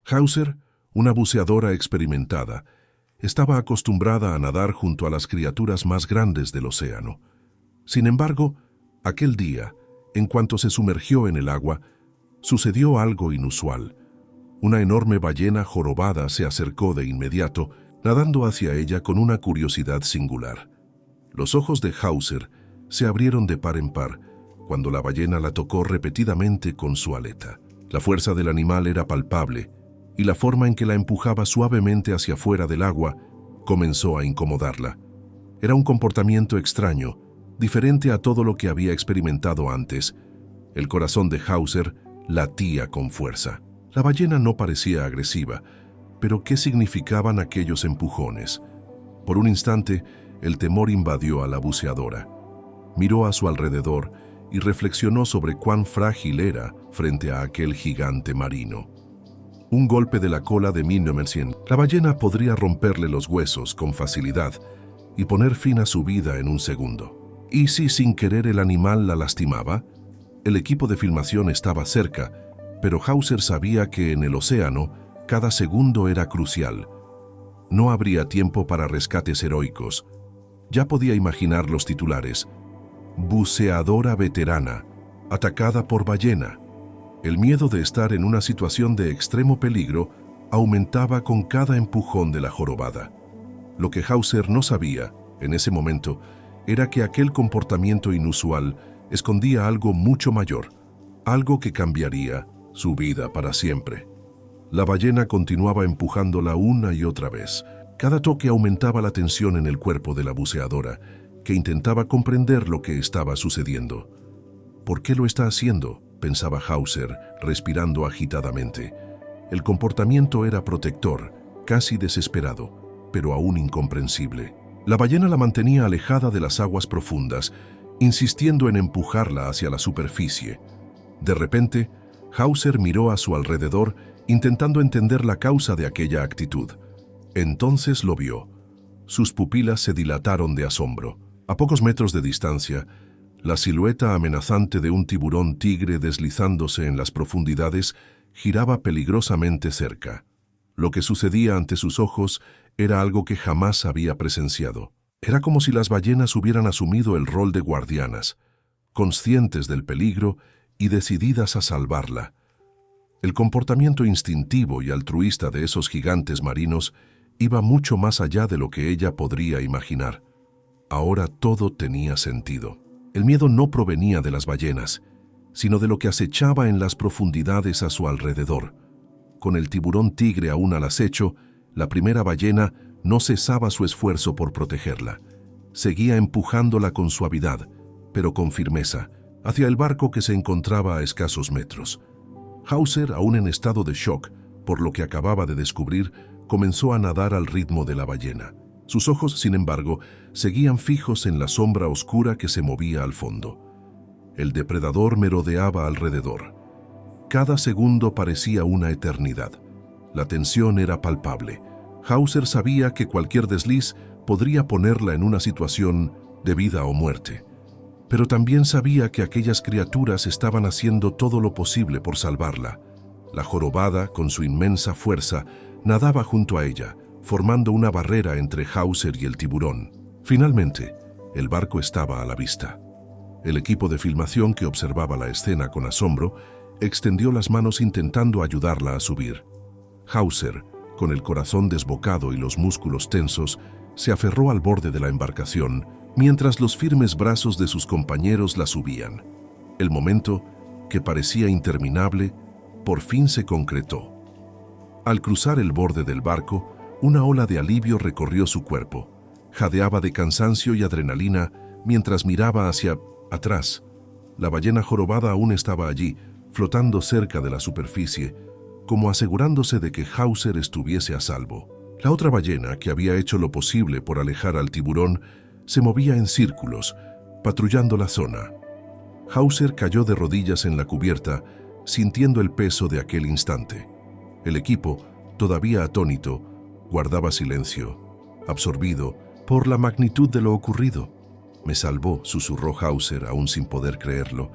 Hauser, una buceadora experimentada, estaba acostumbrada a nadar junto a las criaturas más grandes del océano. Sin embargo, aquel día, en cuanto se sumergió en el agua, sucedió algo inusual. Una enorme ballena jorobada se acercó de inmediato, nadando hacia ella con una curiosidad singular. Los ojos de Hauser se abrieron de par en par cuando la ballena la tocó repetidamente con su aleta. La fuerza del animal era palpable, y la forma en que la empujaba suavemente hacia afuera del agua comenzó a incomodarla. Era un comportamiento extraño, diferente a todo lo que había experimentado antes. El corazón de Hauser latía con fuerza. La ballena no parecía agresiva, pero ¿qué significaban aquellos empujones? Por un instante, el temor invadió a la buceadora. Miró a su alrededor y reflexionó sobre cuán frágil era frente a aquel gigante marino. Un golpe de la cola de 1900. La ballena podría romperle los huesos con facilidad y poner fin a su vida en un segundo. ¿Y si sin querer el animal la lastimaba? El equipo de filmación estaba cerca, pero Hauser sabía que en el océano cada segundo era crucial. No habría tiempo para rescates heroicos. Ya podía imaginar los titulares: buceadora veterana, atacada por ballena. El miedo de estar en una situación de extremo peligro aumentaba con cada empujón de la jorobada. Lo que Hauser no sabía, en ese momento, era que aquel comportamiento inusual escondía algo mucho mayor, algo que cambiaría su vida para siempre. La ballena continuaba empujándola una y otra vez. Cada toque aumentaba la tensión en el cuerpo de la buceadora, que intentaba comprender lo que estaba sucediendo. ¿Por qué lo está haciendo?, pensaba Hauser, respirando agitadamente. El comportamiento era protector, casi desesperado, pero aún incomprensible. La ballena la mantenía alejada de las aguas profundas, insistiendo en empujarla hacia la superficie. De repente, Hauser miró a su alrededor, intentando entender la causa de aquella actitud. Entonces lo vio. Sus pupilas se dilataron de asombro. A pocos metros de distancia, la silueta amenazante de un tiburón tigre deslizándose en las profundidades giraba peligrosamente cerca. Lo que sucedía ante sus ojos era algo que jamás había presenciado. Era como si las ballenas hubieran asumido el rol de guardianas, conscientes del peligro y decididas a salvarla. El comportamiento instintivo y altruista de esos gigantes marinos iba mucho más allá de lo que ella podría imaginar. Ahora todo tenía sentido. El miedo no provenía de las ballenas, sino de lo que acechaba en las profundidades a su alrededor. Con el tiburón tigre aún al acecho, la primera ballena no cesaba su esfuerzo por protegerla. Seguía empujándola con suavidad, pero con firmeza, hacia el barco que se encontraba a escasos metros. Hauser, aún en estado de shock por lo que acababa de descubrir, comenzó a nadar al ritmo de la ballena. Sus ojos, sin embargo, seguían fijos en la sombra oscura que se movía al fondo. El depredador merodeaba alrededor. Cada segundo parecía una eternidad. La tensión era palpable. Hauser sabía que cualquier desliz podría ponerla en una situación de vida o muerte. Pero también sabía que aquellas criaturas estaban haciendo todo lo posible por salvarla. La jorobada, con su inmensa fuerza, nadaba junto a ella, formando una barrera entre Hauser y el tiburón. Finalmente, el barco estaba a la vista. El equipo de filmación, que observaba la escena con asombro, extendió las manos intentando ayudarla a subir. Hauser, con el corazón desbocado y los músculos tensos, se aferró al borde de la embarcación, mientras los firmes brazos de sus compañeros la subían. El momento, que parecía interminable, por fin se concretó. Al cruzar el borde del barco, una ola de alivio recorrió su cuerpo. Jadeaba de cansancio y adrenalina mientras miraba hacia atrás. La ballena jorobada aún estaba allí, flotando cerca de la superficie, como asegurándose de que Hauser estuviese a salvo. La otra ballena, que había hecho lo posible por alejar al tiburón, se movía en círculos, patrullando la zona. Hauser cayó de rodillas en la cubierta, sintiendo el peso de aquel instante. El equipo, todavía atónito, guardaba silencio, absorbido por la magnitud de lo ocurrido. «Me salvó», susurró Hauser, aún sin poder creerlo.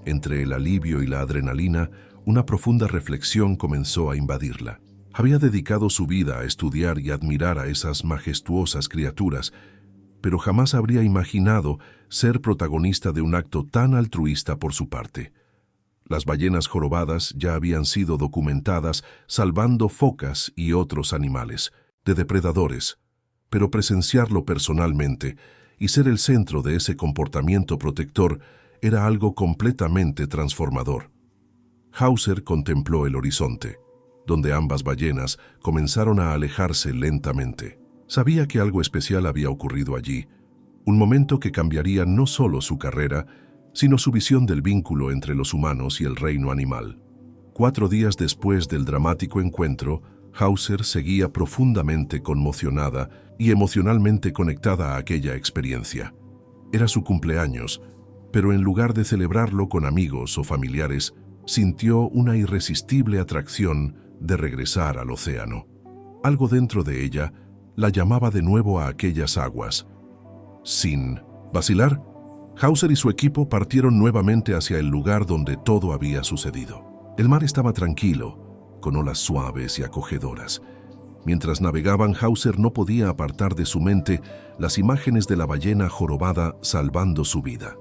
Entre el alivio y la adrenalina, una profunda reflexión comenzó a invadirla. Había dedicado su vida a estudiar y admirar a esas majestuosas criaturas, pero jamás habría imaginado ser protagonista de un acto tan altruista por su parte. Las ballenas jorobadas ya habían sido documentadas salvando focas y otros animales de depredadores, pero presenciarlo personalmente y ser el centro de ese comportamiento protector era algo completamente transformador. Hauser contempló el horizonte, donde ambas ballenas comenzaron a alejarse lentamente. Sabía que algo especial había ocurrido allí, un momento que cambiaría no solo su carrera, sino su visión del vínculo entre los humanos y el reino animal. 4 días después del dramático encuentro, Hauser seguía profundamente conmocionada y emocionalmente conectada a aquella experiencia. Era su cumpleaños, pero en lugar de celebrarlo con amigos o familiares, sintió una irresistible atracción de regresar al océano. Algo dentro de ella la llamaba de nuevo a aquellas aguas. Sin vacilar, Hauser y su equipo partieron nuevamente hacia el lugar donde todo había sucedido. El mar estaba tranquilo, con olas suaves y acogedoras. Mientras navegaban, Hauser no podía apartar de su mente las imágenes de la ballena jorobada salvando su vida.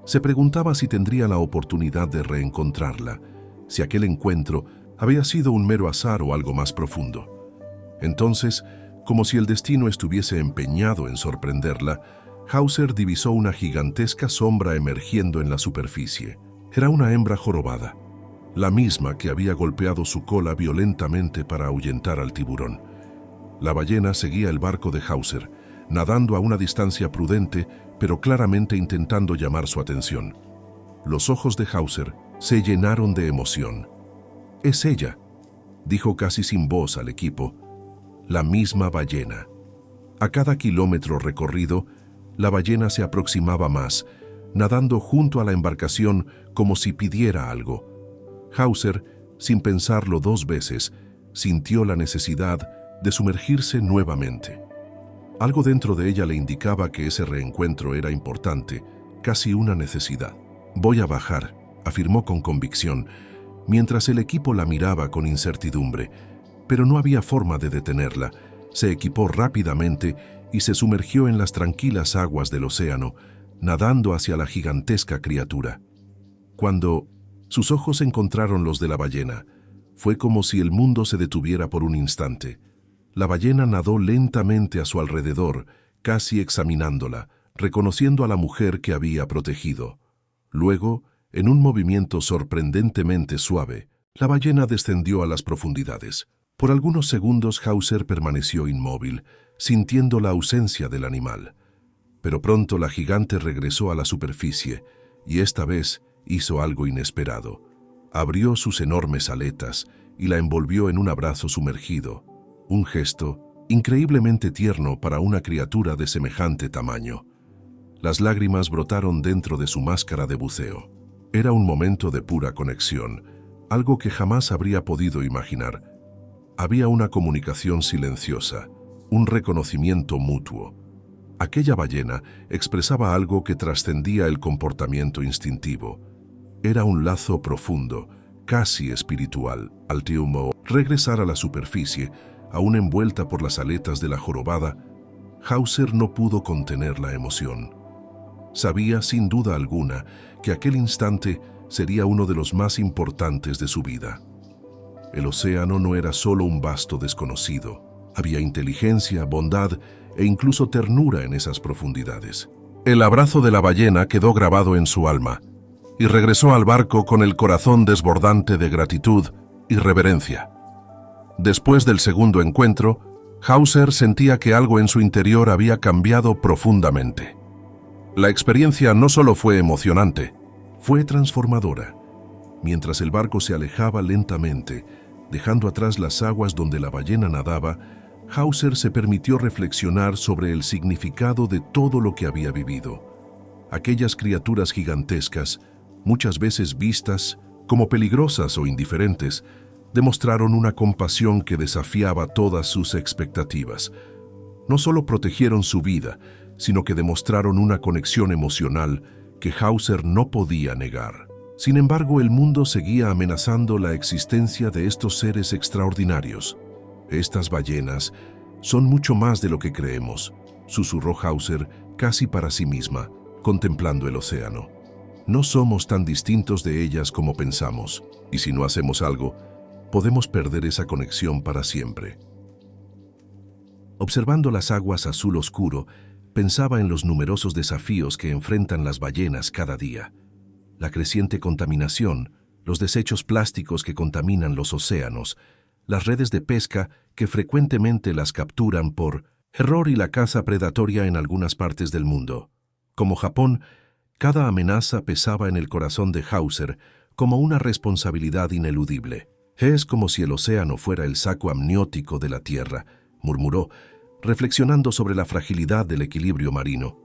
Se preguntaba si tendría la oportunidad de reencontrarla, si aquel encuentro había sido un mero azar o algo más profundo. Entonces, como si el destino estuviese empeñado en sorprenderla, Hauser divisó una gigantesca sombra emergiendo en la superficie. Era una hembra jorobada, la misma que había golpeado su cola violentamente para ahuyentar al tiburón. La ballena seguía el barco de Hauser, nadando a una distancia prudente, pero claramente intentando llamar su atención. Los ojos de Hauser se llenaron de emoción. «Es ella», dijo casi sin voz al equipo. «La misma ballena». A cada kilómetro recorrido, la ballena se aproximaba más, nadando junto a la embarcación como si pidiera algo. Hauser, sin pensarlo 2 veces, sintió la necesidad de sumergirse nuevamente. Algo dentro de ella le indicaba que ese reencuentro era importante, casi una necesidad. «Voy a bajar», afirmó con convicción, mientras el equipo la miraba con incertidumbre, pero no había forma de detenerla. Se equipó rápidamente y se sumergió en las tranquilas aguas del océano, nadando hacia la gigantesca criatura. Cuando sus ojos encontraron los de la ballena, fue como si el mundo se detuviera por un instante. La ballena nadó lentamente a su alrededor, casi examinándola, reconociendo a la mujer que había protegido. Luego, en un movimiento sorprendentemente suave, la ballena descendió a las profundidades. Por algunos segundos Hauser permaneció inmóvil, sintiendo la ausencia del animal. Pero pronto la gigante regresó a la superficie, y esta vez hizo algo inesperado. Abrió sus enormes aletas y la envolvió en un abrazo sumergido, un gesto increíblemente tierno para una criatura de semejante tamaño. Las lágrimas brotaron dentro de su máscara de buceo. Era un momento de pura conexión, algo que jamás habría podido imaginar. Había una comunicación silenciosa, un reconocimiento mutuo. Aquella ballena expresaba algo que trascendía el comportamiento instintivo. Era un lazo profundo, casi espiritual. Al regresar a la superficie, aún envuelta por las aletas de la jorobada, Hauser no pudo contener la emoción. Sabía, sin duda alguna, que aquel instante sería uno de los más importantes de su vida. El océano no era solo un vasto desconocido. Había inteligencia, bondad e incluso ternura en esas profundidades. El abrazo de la ballena quedó grabado en su alma y regresó al barco con el corazón desbordante de gratitud y reverencia. Después del segundo encuentro, Hauser sentía que algo en su interior había cambiado profundamente. La experiencia no solo fue emocionante, fue transformadora. Mientras el barco se alejaba lentamente, dejando atrás las aguas donde la ballena nadaba, Hauser se permitió reflexionar sobre el significado de todo lo que había vivido. Aquellas criaturas gigantescas, muchas veces vistas como peligrosas o indiferentes, demostraron una compasión que desafiaba todas sus expectativas. No solo protegieron su vida, sino que demostraron una conexión emocional que Hauser no podía negar. Sin embargo, el mundo seguía amenazando la existencia de estos seres extraordinarios. Estas ballenas son mucho más de lo que creemos, susurró Hauser casi para sí misma, contemplando el océano. No somos tan distintos de ellas como pensamos, y si no hacemos algo, podemos perder esa conexión para siempre. Observando las aguas azul oscuro, pensaba en los numerosos desafíos que enfrentan las ballenas cada día. La creciente contaminación, los desechos plásticos que contaminan los océanos, las redes de pesca que frecuentemente las capturan por error y la caza predatoria en algunas partes del mundo. Como Japón, cada amenaza pesaba en el corazón de Hauser como una responsabilidad ineludible. Es como si el océano fuera el saco amniótico de la Tierra, murmuró, reflexionando sobre la fragilidad del equilibrio marino.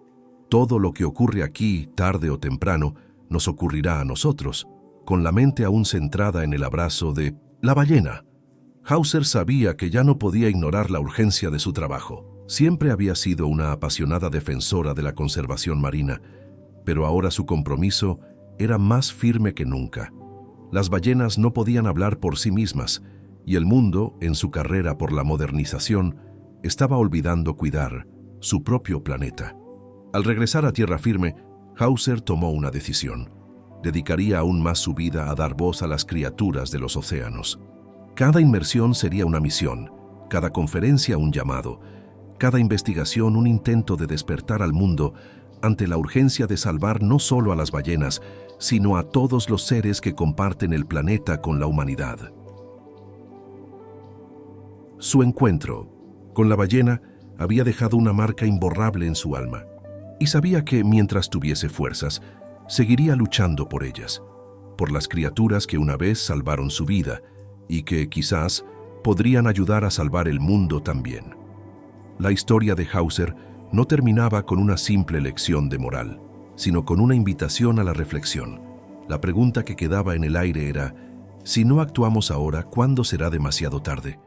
Todo lo que ocurre aquí, tarde o temprano, nos ocurrirá a nosotros, con la mente aún centrada en el abrazo de la ballena. Hauser sabía que ya no podía ignorar la urgencia de su trabajo. Siempre había sido una apasionada defensora de la conservación marina, pero ahora su compromiso era más firme que nunca. Las ballenas no podían hablar por sí mismas, y el mundo, en su carrera por la modernización, estaba olvidando cuidar su propio planeta. Al regresar a tierra firme, Hauser tomó una decisión. Dedicaría aún más su vida a dar voz a las criaturas de los océanos. Cada inmersión sería una misión, cada conferencia un llamado, cada investigación un intento de despertar al mundo ante la urgencia de salvar no solo a las ballenas, sino a todos los seres que comparten el planeta con la humanidad. Su encuentro con la ballena había dejado una marca imborrable en su alma, y sabía que, mientras tuviese fuerzas, seguiría luchando por ellas, por las criaturas que una vez salvaron su vida y que, quizás, podrían ayudar a salvar el mundo también. La historia de Hauser no terminaba con una simple lección de moral, sino con una invitación a la reflexión. La pregunta que quedaba en el aire era: si no actuamos ahora, ¿cuándo será demasiado tarde?